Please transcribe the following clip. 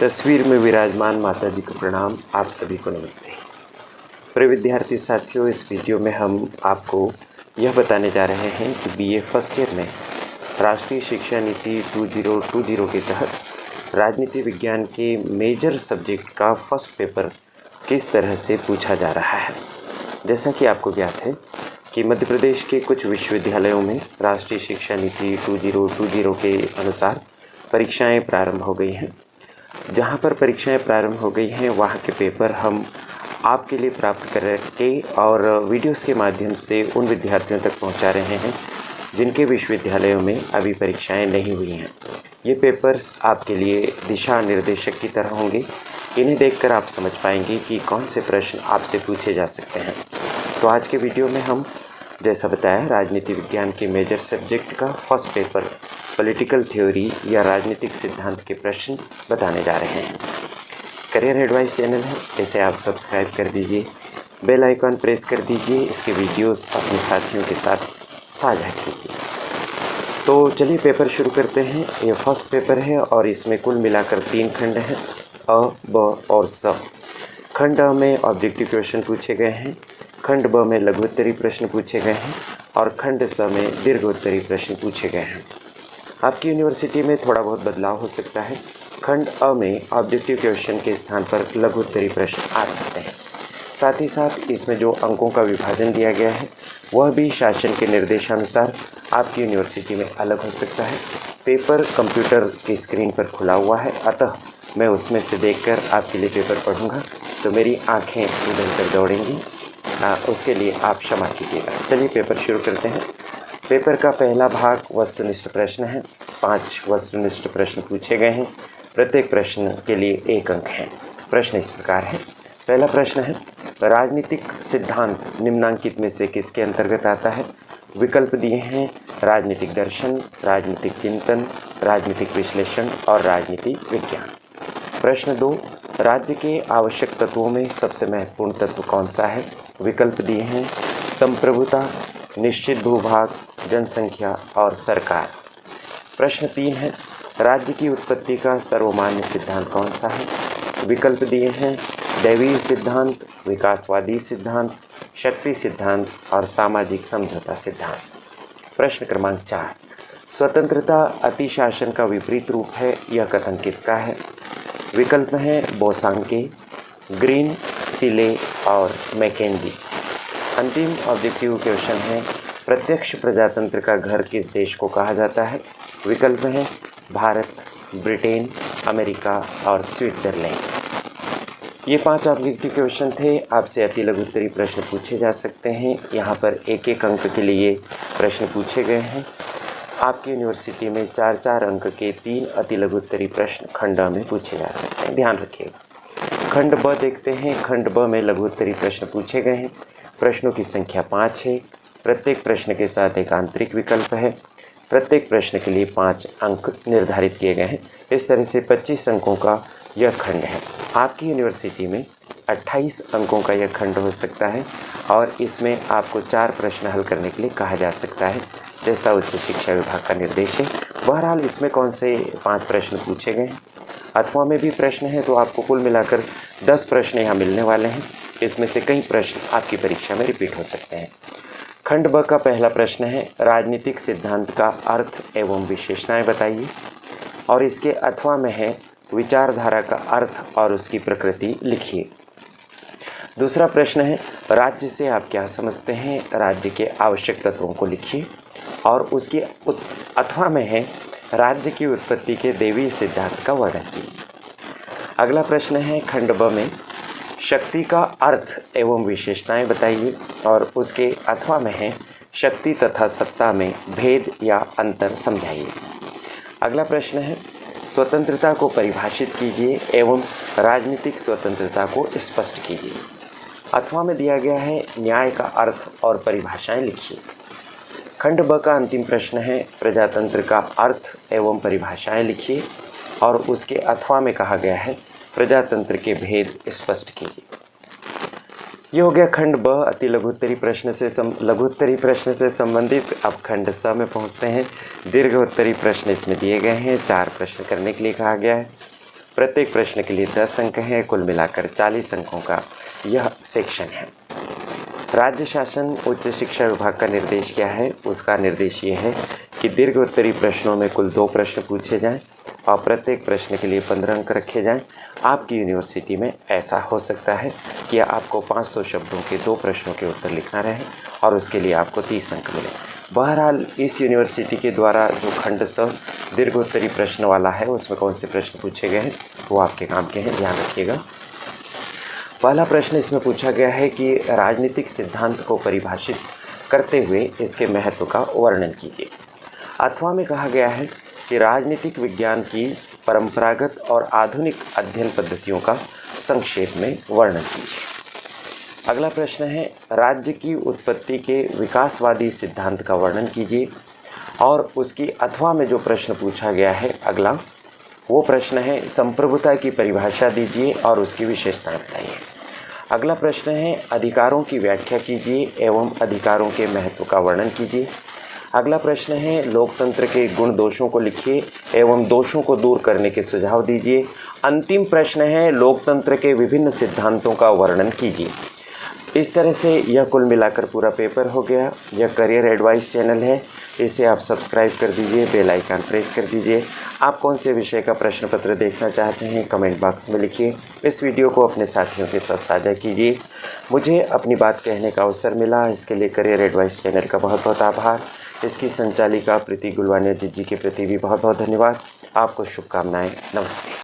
तस्वीर में विराजमान माता जी को प्रणाम। आप सभी को नमस्ते। प्रिय विद्यार्थी साथियों, इस वीडियो में हम आपको यह बताने जा रहे हैं कि बीए फर्स्ट ईयर में राष्ट्रीय शिक्षा नीति 2020 के तहत राजनीति विज्ञान के मेजर सब्जेक्ट का फर्स्ट पेपर किस तरह से पूछा जा रहा है। जैसा कि आपको ज्ञात है कि मध्य प्रदेश के कुछ विश्वविद्यालयों में राष्ट्रीय शिक्षा नीति 2020 के अनुसार परीक्षाएं प्रारंभ हो गई हैं। जहां पर परीक्षाएं प्रारंभ हो गई हैं वहां के पेपर हम आपके लिए प्राप्त करके और वीडियोस के माध्यम से उन विद्यार्थियों तक पहुंचा रहे हैं जिनके विश्वविद्यालयों में अभी परीक्षाएं नहीं हुई हैं। ये पेपर्स आपके लिए दिशा निर्देशक की तरह होंगे। इन्हें देखकर आप समझ पाएंगे कि कौन से प्रश्न आपसे पूछे जा सकते हैं। तो आज के वीडियो में हम जैसा बताया राजनीति विज्ञान के मेजर सब्जेक्ट का फर्स्ट पेपर पॉलिटिकल थ्योरी या राजनीतिक सिद्धांत के प्रश्न बताने जा रहे हैं। करियर एडवाइस चैनल है, इसे आप सब्सक्राइब कर दीजिए, बेल आइकॉन प्रेस कर दीजिए, इसके वीडियोस अपने साथियों के साथ साझा कीजिए। तो चलिए पेपर शुरू करते हैं। ये फर्स्ट पेपर है और इसमें कुल मिलाकर 3 खंड हैं, अ, ब और स। खंड अ में ऑब्जेक्टिव क्वेश्चन पूछे गए हैं, खंड ब में लघुत्तरी प्रश्न पूछे गए हैं और खंड स में दीर्घोत्तरी प्रश्न पूछे गए हैं। आपकी यूनिवर्सिटी में थोड़ा बहुत बदलाव हो सकता है। खंड अ में ऑब्जेक्टिव क्वेश्चन के स्थान पर लघुत्तरी प्रश्न आ सकते हैं। साथ ही साथ इसमें जो अंकों का विभाजन दिया गया है वह भी शासन के निर्देशानुसार आपकी यूनिवर्सिटी में अलग हो सकता है। पेपर कंप्यूटर की स्क्रीन पर खुला हुआ है, अतः मैं उसमें से देखकर आपके लिए पेपर पढ़ूंगा तो मेरी आँखें इधर-उधर दौड़ेंगी, उसके लिए आप क्षमा कीजिएगा। चलिए पेपर शुरू करते हैं। पेपर का पहला भाग वस्तुनिष्ठ प्रश्न है। 5 वस्तुनिष्ठ प्रश्न पूछे गए हैं। प्रत्येक प्रश्न के लिए 1 अंक है। प्रश्न इस प्रकार है। पहला प्रश्न है, राजनीतिक सिद्धांत निम्नांकित में से किसके अंतर्गत आता है। विकल्प दिए हैं राजनीतिक दर्शन, राजनीतिक चिंतन, राजनीतिक विश्लेषण और राजनीतिक विज्ञान। प्रश्न 2, राज्य के आवश्यक तत्वों में सबसे महत्वपूर्ण तत्व कौन सा है। विकल्प दिए हैं संप्रभुता, निश्चित भूभाग, जनसंख्या और सरकार। प्रश्न 3 है, राज्य की उत्पत्ति का सर्वमान्य सिद्धांत कौन सा है। विकल्प दिए हैं दैवीय सिद्धांत, विकासवादी सिद्धांत, शक्ति सिद्धांत और सामाजिक समझौता सिद्धांत। प्रश्न क्रमांक 4, स्वतंत्रता अतिशासन का विपरीत रूप है, यह कथन किसका है। विकल्प हैं बोसांके, ग्रीन, सिले और मैकेंजी। अंतिम ऑब्जेक्टिव क्वेश्चन है, प्रत्यक्ष प्रजातंत्र का घर किस देश को कहा जाता है। विकल्प हैं भारत, ब्रिटेन, अमेरिका और स्विट्ज़रलैंड। ये 5 ऑब्जेक्टिव क्वेश्चन थे। आपसे अति लघुत्तरी प्रश्न पूछे जा सकते हैं। यहाँ पर 1-1 अंक के लिए प्रश्न पूछे गए हैं। आपकी यूनिवर्सिटी में 4-4 अंक के 3 अति लघुत्तरी प्रश्न खंड अ में पूछे जा सकते हैं, ध्यान रखिएगा। खंड ब देखते हैं। खंड ब में लघुत्तरी प्रश्न पूछे गए हैं। प्रश्नों की संख्या 5 है। प्रत्येक प्रश्न के साथ एक आंतरिक विकल्प है। प्रत्येक प्रश्न के लिए 5 अंक निर्धारित किए गए हैं। इस तरह से 25 अंकों का यह खंड है। आपकी यूनिवर्सिटी में 28 अंकों का यह खंड हो सकता है और इसमें आपको 4 प्रश्न हल करने के लिए कहा जा सकता है, जैसा उच्च शिक्षा विभाग का निर्देश है। बहरहाल इसमें कौन से 5 प्रश्न पूछे गए हैं, अथवा में भी प्रश्न है, तो आपको कुल मिलाकर 10 प्रश्न यहाँ मिलने वाले हैं। इसमें से कई प्रश्न आपकी परीक्षा में रिपीट हो सकते हैं। खंड ब का पहला प्रश्न है, राजनीतिक सिद्धांत का अर्थ एवं विशेषताएं बताइए। और इसके अथवा में है विचारधारा का अर्थ और उसकी प्रकृति लिखिए। दूसरा प्रश्न है, राज्य से आप क्या समझते हैं। राज्य के आवश्यक तत्वों को लिखिए। और उसके अथवा में है राज्य की उत्पत्ति के दैवीय सिद्धांत का वर्णन कीजिए। अगला प्रश्न है, खंड ब में शक्ति का अर्थ एवं विशेषताएं बताइए। और उसके अथवा में है शक्ति तथा सत्ता में भेद या अंतर समझाइए। अगला प्रश्न है, स्वतंत्रता को परिभाषित कीजिए एवं राजनीतिक स्वतंत्रता को स्पष्ट कीजिए। अथवा में दिया गया है न्याय का अर्थ और परिभाषाएं लिखिए। खंड ब का अंतिम प्रश्न है, प्रजातंत्र का अर्थ एवं परिभाषाएं लिखिए। और उसके अथवा में कहा गया है प्रजातंत्र के भेद स्पष्ट कीजिए। ये हो गया खंड ब अति लघुत्तरी प्रश्न से संबंधित। अब खंड स में पहुंचते हैं। दीर्घोत्तरी प्रश्न इसमें दिए गए हैं। 4 प्रश्न करने के लिए कहा गया है। प्रत्येक प्रश्न के लिए 10 अंक हैं। कुल मिलाकर 40 अंकों का यह सेक्शन है। राज्य शासन उच्च शिक्षा विभाग का निर्देश क्या है? उसका निर्देश ये है कि दीर्घ उत्तरी प्रश्नों में कुल 2 प्रश्न पूछे जाएं और प्रत्येक प्रश्न के लिए 15 अंक रखे जाएं। आपकी यूनिवर्सिटी में ऐसा हो सकता है कि आपको 500 शब्दों के 2 प्रश्नों के उत्तर लिखना रहे और उसके लिए आपको 30 अंक मिले। बहरहाल इस यूनिवर्सिटी के द्वारा जो खंड स दीर्घ उत्तरी प्रश्न वाला है उसमें कौन से प्रश्न पूछे गए हैं वो आपके काम के हैं, ध्यान रखिएगा। पहला प्रश्न इसमें पूछा गया है कि राजनीतिक सिद्धांत को परिभाषित करते हुए इसके महत्व का वर्णन कीजिए। अथवा में कहा गया है कि राजनीतिक विज्ञान की परंपरागत और आधुनिक अध्ययन पद्धतियों का संक्षेप में वर्णन कीजिए। अगला प्रश्न है राज्य की उत्पत्ति के विकासवादी सिद्धांत का वर्णन कीजिए। और उसकी अथवा में जो प्रश्न पूछा गया है अगला वो प्रश्न है संप्रभुता की परिभाषा दीजिए और उसकी विशेषताएं बताइए। अगला प्रश्न है अधिकारों की व्याख्या कीजिए एवं अधिकारों के महत्व का वर्णन कीजिए। अगला प्रश्न है लोकतंत्र के गुण दोषों को लिखिए एवं दोषों को दूर करने के सुझाव दीजिए। अंतिम प्रश्न है लोकतंत्र के विभिन्न सिद्धांतों का वर्णन कीजिए। इस तरह से यह कुल मिलाकर पूरा पेपर हो गया। यह करियर एडवाइस चैनल है, इसे आप सब्सक्राइब कर दीजिए, बेल आइकन प्रेस कर दीजिए। आप कौन से विषय का प्रश्न पत्र देखना चाहते हैं कमेंट बॉक्स में लिखिए। इस वीडियो को अपने साथियों के साथ साझा कीजिए। मुझे अपनी बात कहने का अवसर मिला, इसके लिए करियर एडवाइस चैनल का बहुत बहुत आभार। इसकी संचालिका प्रीति गुलवानिया जी के प्रति भी बहुत बहुत धन्यवाद। आपको शुभकामनाएँ। नमस्ते।